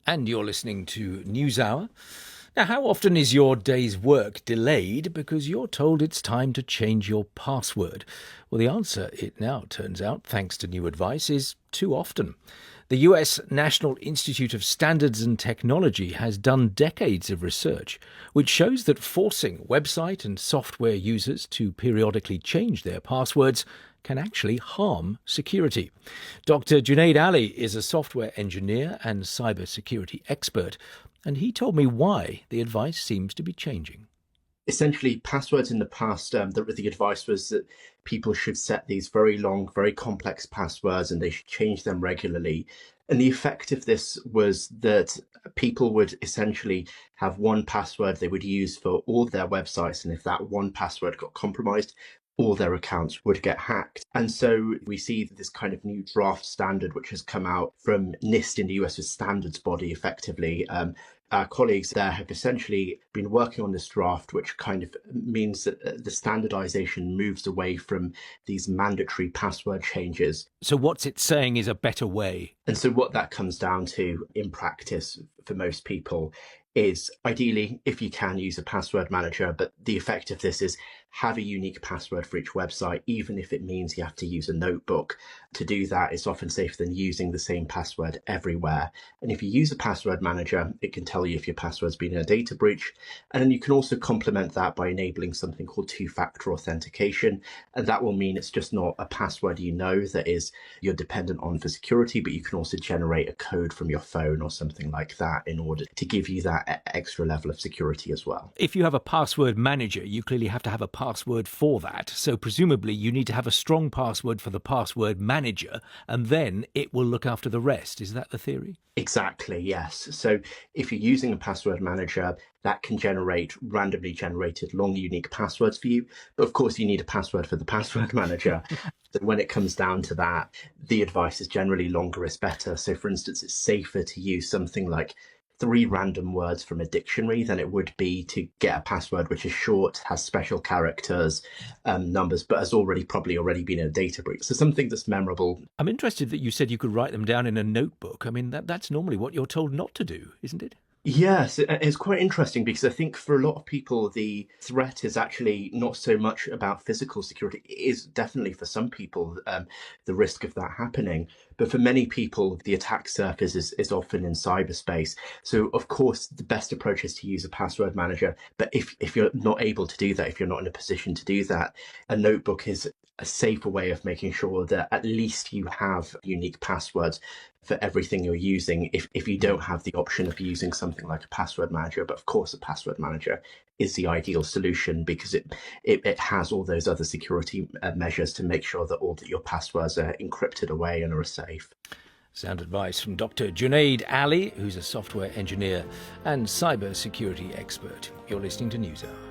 And you're listening to Newshour. Now, how often is your day's work delayed because you're told it's time to change your password? Well, the answer, it now turns out, thanks to new advice, is too often. The US National Institute of Standards and Technology has done decades of research which shows that forcing website and software users to periodically change their passwords can actually harm security. Dr. Junade Ali is a software engineer and cybersecurity expert, and he told me why the advice seems to be changing. Essentially, passwords in the past, the advice was that people should set these very long, very complex passwords and they should change them regularly. And the effect of this was that people would essentially have one password they would use for all their websites. And if that one password got compromised, all their accounts would get hacked. And so we see this kind of new draft standard, which has come out from NIST in the US's standards body, effectively. Our colleagues there have essentially been working on this draft, which kind of means that the standardization moves away from these mandatory password changes. So what's it saying is a better way? And so what that comes down to in practice for most people is ideally, if you can, use a password manager, but the effect of this is have a unique password for each website, even if it means you have to use a notebook. To do that, it's often safer than using the same password everywhere. And if you use a password manager, it can tell you if your password's been in a data breach. And then you can also complement that by enabling something called two-factor authentication. And that will mean it's just not a password that is you're dependent on for security, but you can also generate a code from your phone or something like that in order to give you that extra level of security as well. If you have a password manager, you clearly have to have a password for that. So presumably you need to have a strong password for the password manager, and then it will look after the rest. Is that the theory? Exactly, yes. So if you're using a password manager, that can generate randomly generated long, unique passwords for you. But of course, you need a password for the password manager. So when it comes down to that, the advice is generally longer is better. So for instance, it's safer to use something like 3 random words from a dictionary than it would be to get a password which is short, has special characters, numbers, but has probably already been in a data breach. So something that's memorable. I'm interested that you said you could write them down in a notebook. I mean, that's normally what you're told not to do, isn't it? Yes, it's quite interesting because I think for a lot of people, the threat is actually not so much about physical security. It is definitely for some people the risk of that happening. But for many people, the attack surface is often in cyberspace. So, of course, the best approach is to use a password manager. But if you're not able to do that, if you're not in a position to do that, a notebook is a safer way of making sure that at least you have unique passwords for everything you're using if you don't have the option of using something like a password manager. But of course, a password manager is the ideal solution because it has all those other security measures to make sure that all your passwords are encrypted away and are safe. Sound advice from Dr. Junade Ali, who's a software engineer and cybersecurity expert. You're listening to NewsHour.